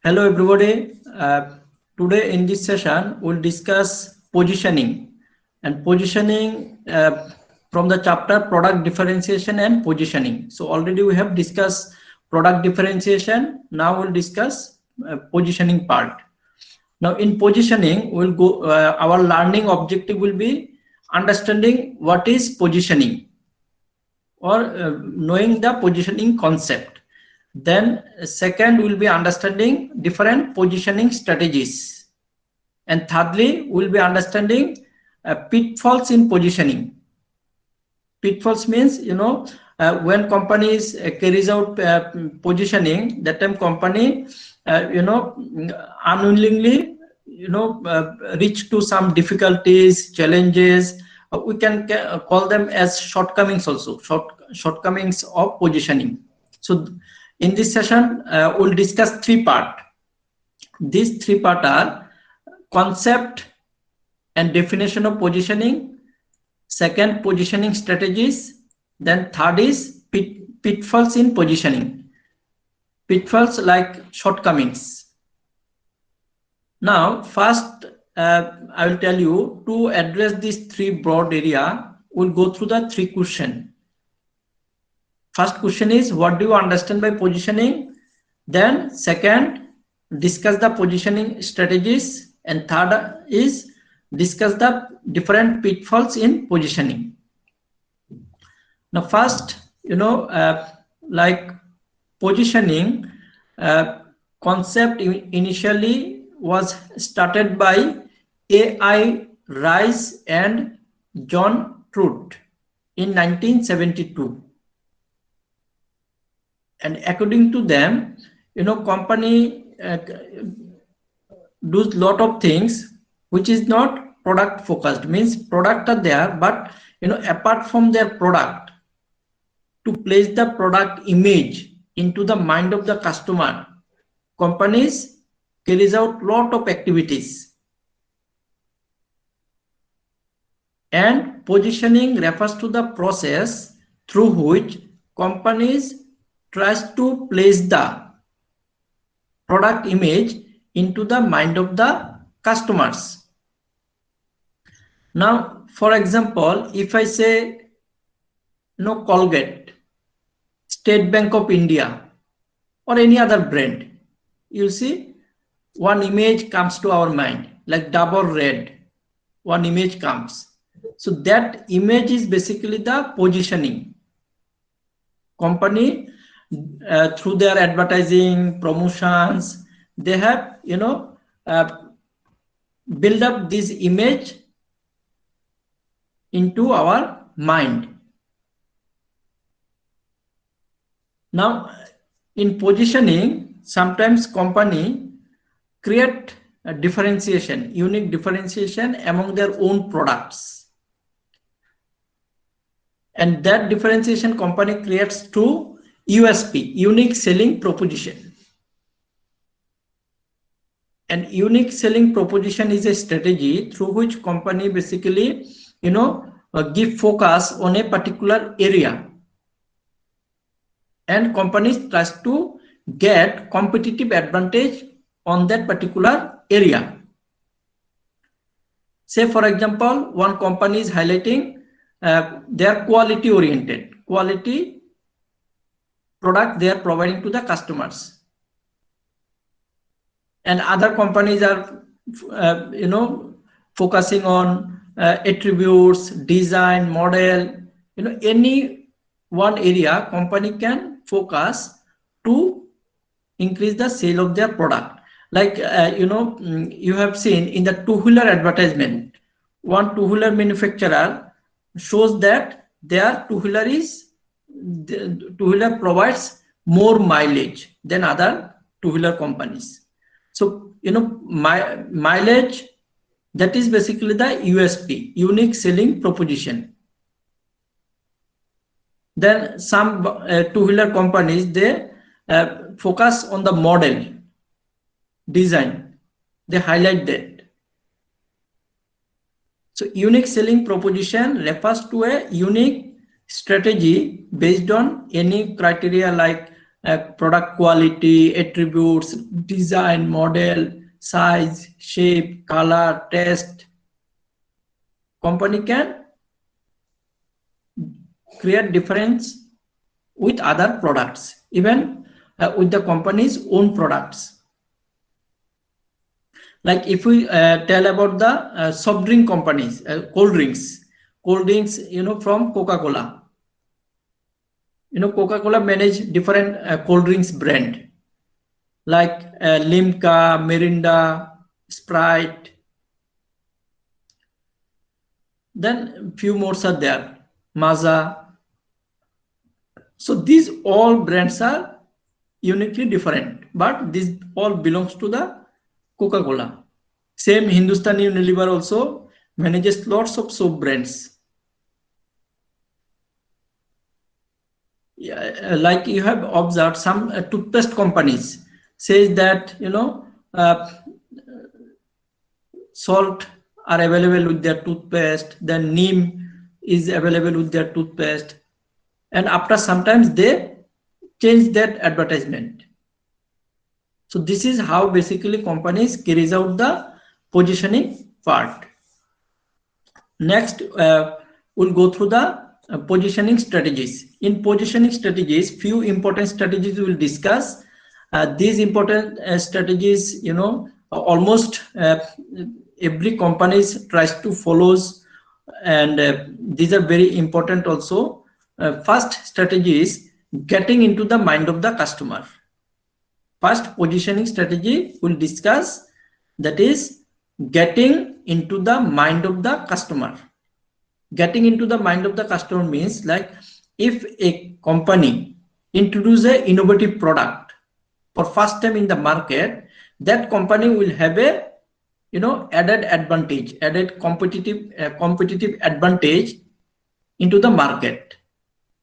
Hello everybody. Today in this session we'll discuss positioning and positioning from the chapter product differentiation and positioning. So already we have discussed product differentiation. Now we'll discuss positioning part. Now in positioning we'll go our learning objective will be understanding what is positioning or knowing the positioning concept. Then second will be understanding different positioning strategies, and thirdly will be understanding pitfalls in positioning. Pitfalls means when companies carries out positioning, that time company unwillingly reach to some difficulties, challenges. We can call them as shortcomings also, shortcomings of positioning. So in this session, we'll discuss three parts. These three parts are concept and definition of positioning, second positioning strategies, then third is pitfalls in positioning. Pitfalls like shortcomings. Now, first, I will tell you to address these three broad area. We'll go through the three questions. First question is, what do you understand by positioning? Then second, discuss the positioning strategies, and third is discuss the different pitfalls in positioning. Now first, like positioning concept initially was started by A.I. Rice and John Truett in 1972. And according to them, company does lot of things which is not product focused. Means product are there, but apart from their product, to place the product image into the mind of the customer, companies carries out lot of activities. And positioning refers to the process through which companies tries to place the product image into the mind of the customers. Now, for example, if I say, Colgate, State Bank of India, or any other brand, you see, one image comes to our mind, like Dabur Red, one image comes. So that image is basically the positioning. Company through their advertising, promotions, they have build up this image into our mind. Now in positioning, sometimes company create a differentiation, unique differentiation among their own products, and that differentiation company creates through USP, unique selling proposition. And unique selling proposition is a strategy through which company basically give focus on a particular area, and companies tries to get competitive advantage on that particular area. Say for example, one company is highlighting their quality oriented, quality product they are providing to the customers, and other companies are focusing on attributes, design, model. Any one area company can focus to increase the sale of their product. Like you have seen in the two-wheeler advertisement, one two-wheeler manufacturer shows that their two-wheeler provides more mileage than other two-wheeler companies. So mileage, that is basically the USP, unique selling proposition. Then some two-wheeler companies, they focus on the model, design, they highlight that. So unique selling proposition refers to a unique strategy based on any criteria like product quality, attributes, design, model, size, shape, color, taste. Company can create difference with other products, even with the company's own products. Like if we tell about the soft drink companies, cold drinks, from Coca-Cola. Coca-Cola manage different cold drinks brand like Limca, Mirinda, Sprite. Then few more are there, Mazda. So these all brands are uniquely different, but this all belongs to the Coca-Cola. Same Hindustan Unilever also manages lots of soap brands. Yeah, like you have observed some toothpaste companies says that salt are available with their toothpaste, then neem is available with their toothpaste, and after sometimes they change that advertisement. So this is how basically companies carries out the positioning part. Next, we'll go through the positioning strategies. In positioning strategies, few important strategies we'll discuss. These important strategies, almost every company tries to follows, and these are very important also. First strategy is getting into the mind of the customer. First positioning strategy we'll discuss, that is getting into the mind of the customer. Getting into the mind of the customer means, like, if a company introduces an innovative product for first time in the market, that company will have a added advantage, added competitive advantage into the market.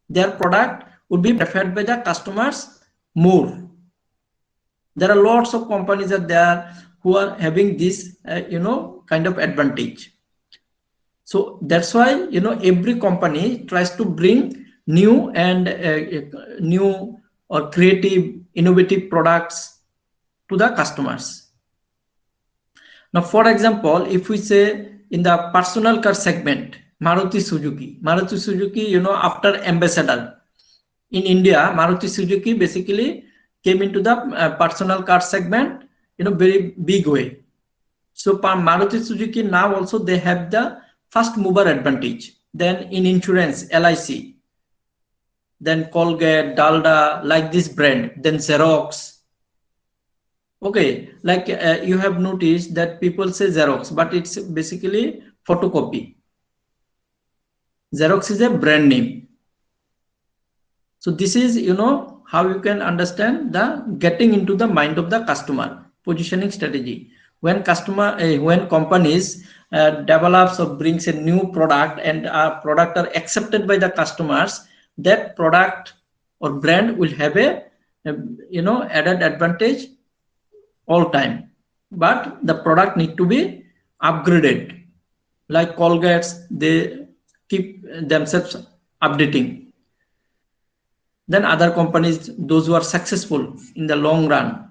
Their product would be preferred by the customers more. There are lots of companies out there who are having this kind of advantage. So that's why every company tries to bring new and new or creative, innovative products to the customers. Now, for example, if we say in the personal car segment, Maruti Suzuki, after Ambassador in India, Maruti Suzuki basically came into the personal car segment very big way. So Maruti Suzuki now also they have the first mover advantage. Then in insurance, LIC, then Colgate, Dalda, like this brand, then Xerox. Okay, like you have noticed that people say Xerox, but it's basically photocopy. Xerox is a brand name. So this is how you can understand the getting into the mind of the customer positioning strategy. When companies develops or brings a new product and a product are accepted by the customers, that product or brand will have a added advantage all time. But the product need to be upgraded. Like Colgate's, they keep themselves updating. Then other companies, those who are successful in the long run,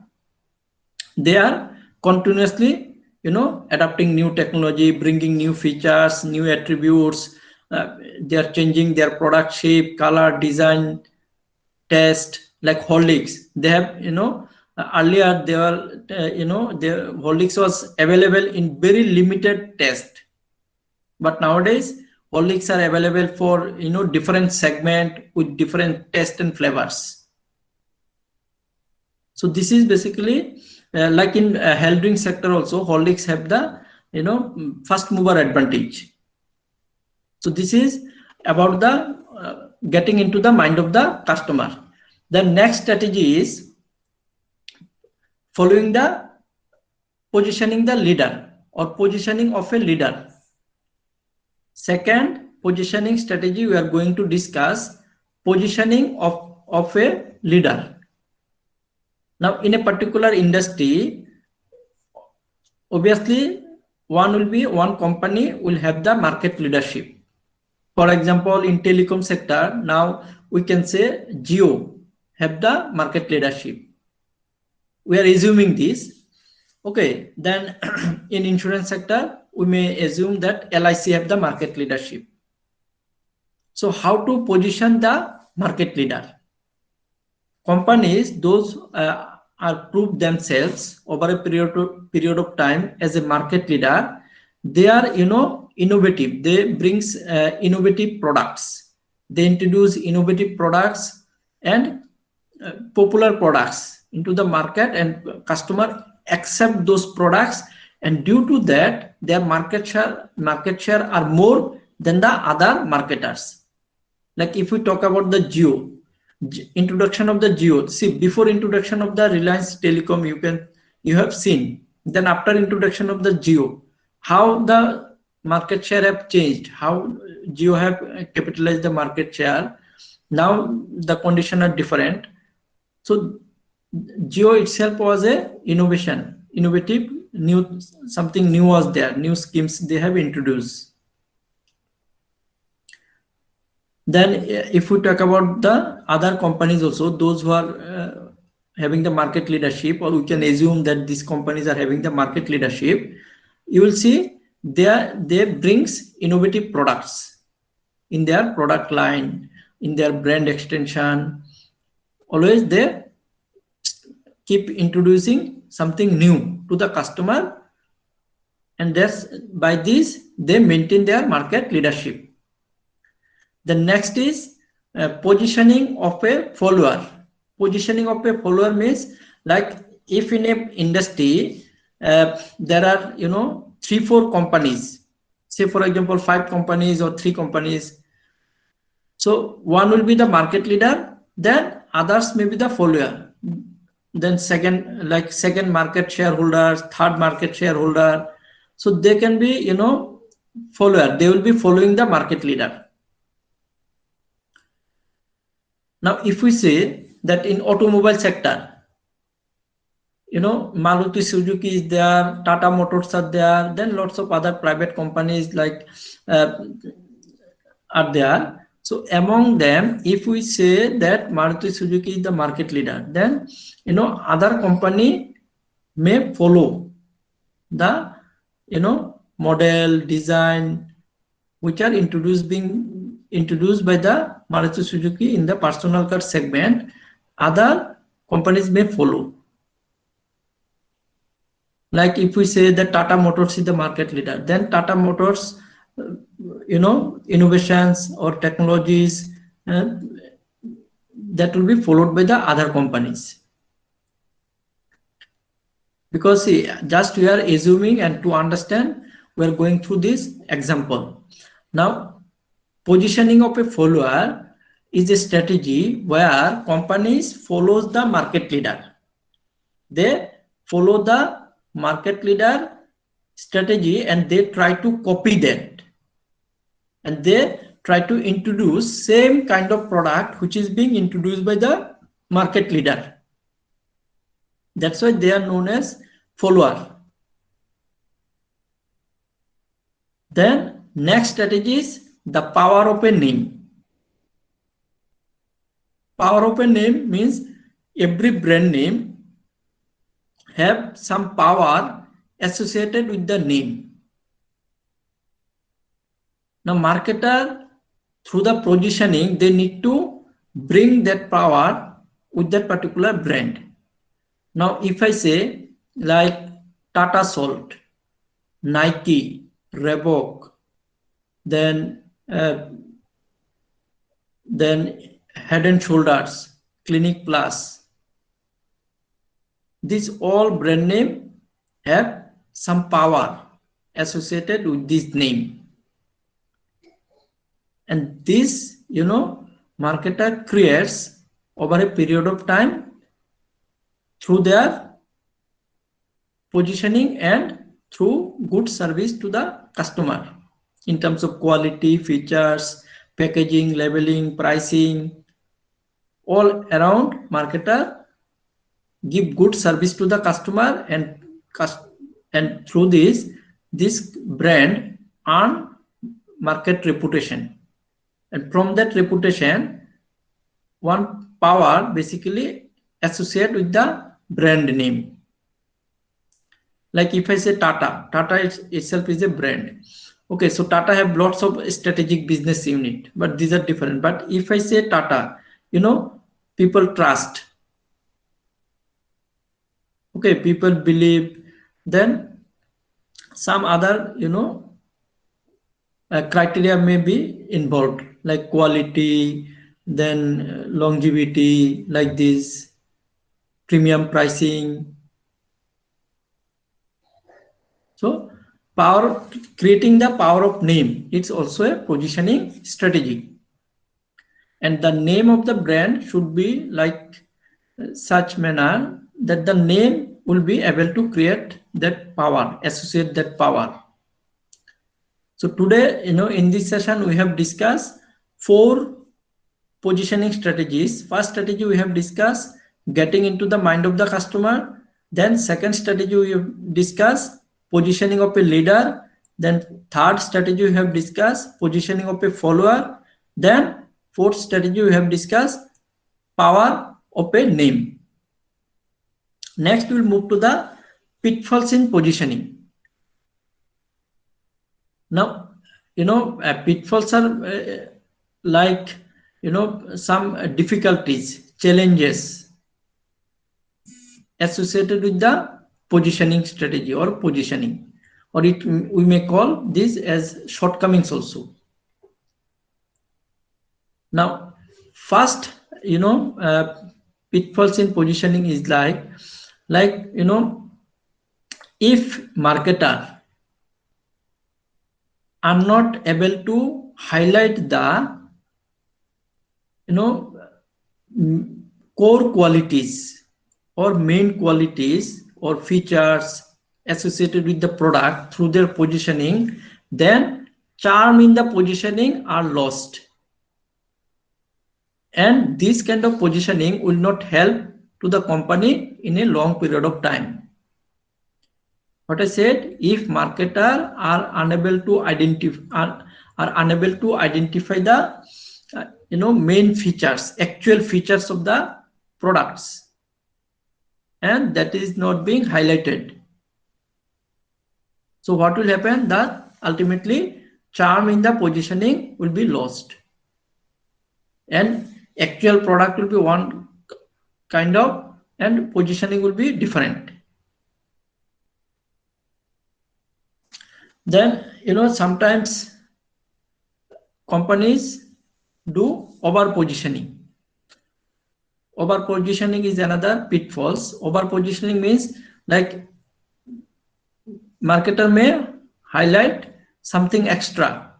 they are continuously adapting new technology, bringing new features, new attributes. They are changing their product shape, color, design, taste. Like Horlicks, they have earlier they were their Horlicks was available in very limited taste, but nowadays Horlicks are available for different segment with different taste and flavors. So this is basically like in health drink sector also, Horlicks have the first mover advantage. So this is about the getting into the mind of the customer. The next strategy is following the positioning the leader or positioning of a leader. Second positioning strategy we are going to discuss, positioning of a leader. Now, in a particular industry, obviously one company will have the market leadership. For example, in telecom sector, now we can say Jio have the market leadership. We are assuming this. Okay, then in insurance sector, we may assume that LIC have the market leadership. So how to position the market leader? Companies, those are proved themselves over a period of time as a market leader. They are, innovative. They brings innovative products. They introduce innovative products and popular products into the market, and customer accept those products, and due to that their market share are more than the other marketers. Like if we talk about the Jio, introduction of the Jio, see, before introduction of the Reliance Telecom, you have seen, then after introduction of the Jio, how the market share have changed, how Jio have capitalized the market share. Now the condition are different. So Jio itself was a innovative, something new was there, new schemes they have introduced. Then if we talk about the other companies also, those who are having the market leadership, or we can assume that these companies are having the market leadership, you will see they brings innovative products in their product line, in their brand extension. Always they keep introducing something new to the customer, and that's by this they maintain their market leadership. The next is positioning of a follower. Positioning of a follower means, like if in a industry there are 3-4 companies, say for example 5 companies or 3 companies, so one will be the market leader, then others may be the follower, then second market shareholders, third market shareholder, so they can be follower, they will be following the market leader. Now if we say that in automobile sector, Maruti Suzuki is there, Tata Motors are there, then lots of other private companies like are there. So among them, if we say that Maruti Suzuki is the market leader, then other company may follow the model design which are being introduced by the Maruti Suzuki in the personal car segment. Other companies may follow. Like if we say that Tata Motors is the market leader, then Tata Motors innovations or technologies that will be followed by the other companies. Because see, just we are assuming, and to understand we are going through this example. Now positioning of a follower is a strategy where companies follows the market leader. They follow the market leader strategy and they try to copy that, and they try to introduce same kind of product which is being introduced by the market leader. That's why they are known as follower. Then next strategy is the power of a name. Power of a name means every brand name have some power associated with the name. Now marketer, through the positioning, they need to bring that power with that particular brand. Now if I say like Tata Salt, Nike, Reebok, then Head and Shoulders, Clinic Plus, these all brand name have some power associated with this name. And this, marketer creates over a period of time through their positioning and through good service to the customer in terms of quality, features, packaging, labeling, pricing. All around marketer give good service to the customer, and through this brand earn market reputation. And from that reputation, one power basically associated with the brand name. Like if I say Tata, itself is a brand. Okay, so Tata have lots of strategic business unit, but these are different. But if I say Tata, people trust. Okay, people believe. Then some other, criteria may be involved, like quality, then longevity, like this, premium pricing. So creating the power of name, it's also a positioning strategy. And the name of the brand should be like such manner that the name will be able to create that power, associate that power. So today, in this session, we have discussed 4 positioning strategies. First strategy we have discussed, getting into the mind of the customer. Then second strategy we have discussed, positioning of a leader. Then third strategy we have discussed, positioning of a follower. Then fourth strategy we have discussed, power of a name. Next we'll move to the pitfalls in positioning. Now, pitfalls are like, some difficulties, challenges associated with the positioning strategy or positioning, or we may call this as shortcomings also. Now, first, pitfalls in positioning is like, if marketer are not able to highlight the core qualities or main qualities or features associated with the product through their positioning, then charm in the positioning are lost. And this kind of positioning will not help to the company in a long period of time. What I said, if marketer are unable to identify the main features, actual features of the products, and that is not being highlighted, so what will happen, that ultimately charm in the positioning will be lost and actual product will be one kind of and positioning will be different. Then sometimes companies do over positioning. Over positioning is another pitfalls. Over positioning means like marketer may highlight something extra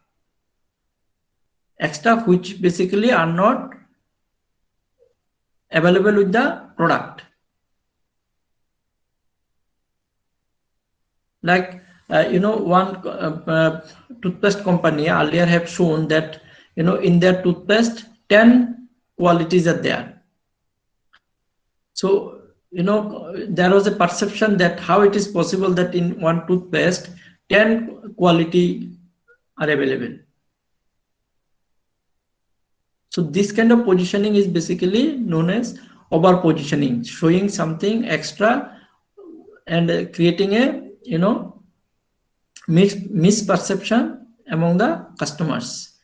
which basically are not available with the product. Like one toothpaste company earlier have shown that in their toothpaste 10 qualities are there. So there was a perception that how it is possible that in one toothpaste 10 quality are available. So this kind of positioning is basically known as over positioning, showing something extra and creating a misperception among the customers.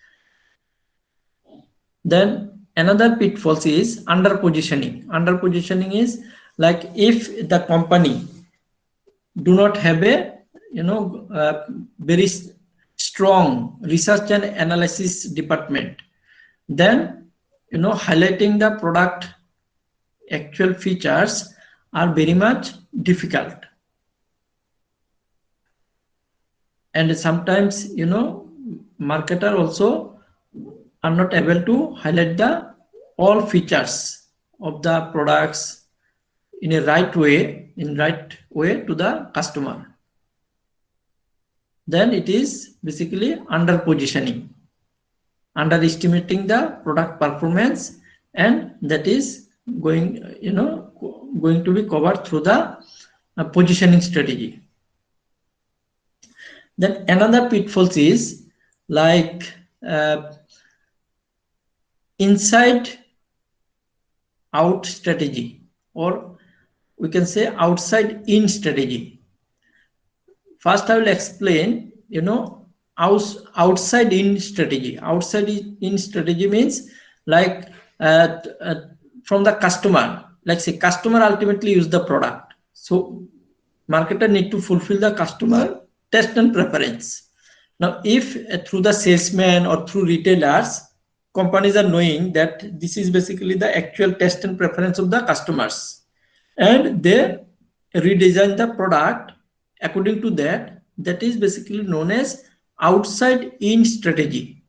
Then another pitfall is under positioning. Under positioning is like if the company do not have a very strong research and analysis department, then highlighting the product actual features are very much difficult. And sometimes marketer also are not able to highlight the all features of the products in a right way to the customer. Then it is basically under positioning, underestimating the product performance, and that is going to be covered through the positioning strategy. Then another pitfall is like inside out strategy, or we can say outside in strategy. First, I will explain, outside in strategy. Outside in strategy means like from the customer. Let's say customer ultimately use the product. So marketer need to fulfill the customer taste and preference. Now, if through the salesman or through retailers, companies are knowing that this is basically the actual taste and preference of the customers, and they redesign the product according to that, that is basically known as outside in strategy.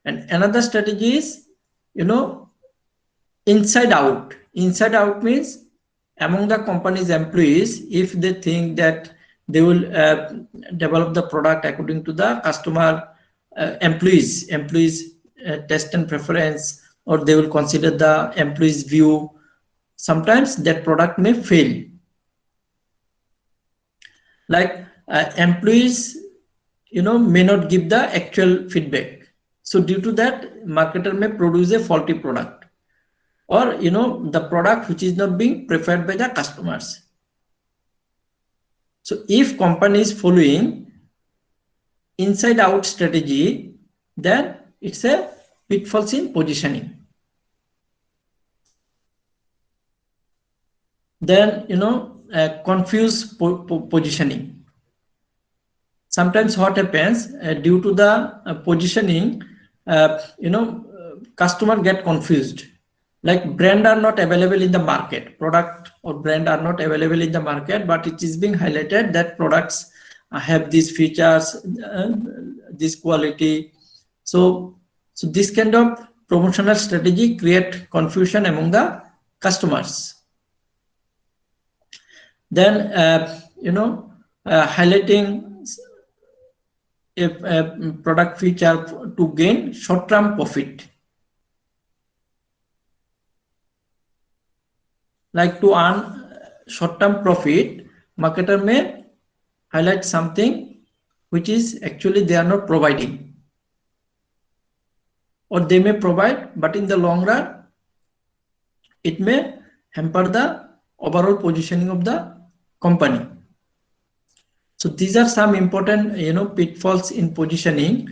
And another strategy is, inside out. Inside out means among the company's employees, if they think that they will develop the product according to the customer employees taste and preference, or they will consider the employees view, sometimes that product may fail. Like employees may not give the actual feedback, so due to that, marketer may produce a faulty product, or the product which is not being preferred by the customers. So if company is following inside out strategy, then it's a pitfalls in positioning. Then confuse positioning. Sometimes what happens, due to the positioning, customer get confused. Like brand are not available in the market, product or brand are not available in the market, but it is being highlighted that products have these features, this quality. So this kind of promotional strategy create confusion among the customers. Then highlighting a product feature to gain short-term profit. Like to earn short-term profit, marketer may highlight something which is actually they are not providing, or they may provide, but in the long run it may hamper the overall positioning of the company. So these are some important pitfalls in positioning.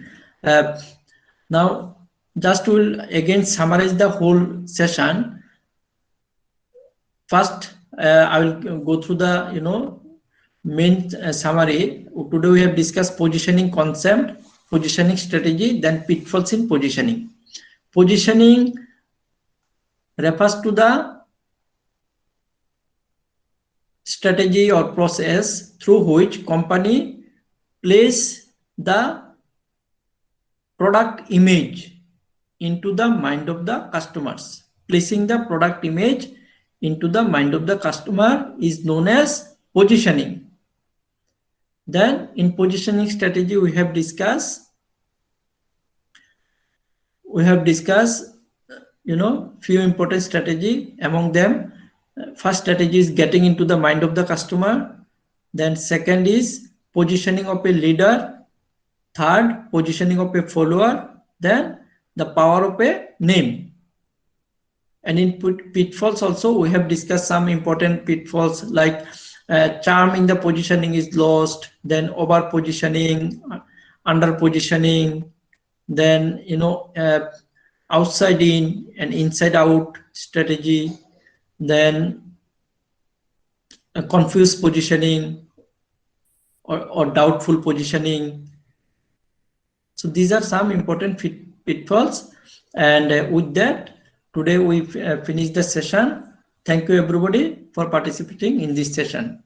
Now just will again summarize the whole session. First, I will go through the main summary. Today we have discussed positioning concept, positioning strategy, then pitfalls in positioning. Positioning refers to the strategy or process through which company place the product image into the mind of the customers. Placing the product image into the mind of the customer is known as positioning. Then in positioning strategy we have discussed few important strategy. Among them, first strategy is getting into the mind of the customer. Then second is positioning of a leader. Third, positioning of a follower. Then the power of a name. And in pitfalls also we have discussed some important pitfalls, like charm in the positioning is lost, then over positioning, under positioning, then outside in and inside out strategy, then a confused positioning or doubtful positioning. So these are some important pitfalls, and with that, today we finish the session. Thank you everybody for participating in this session.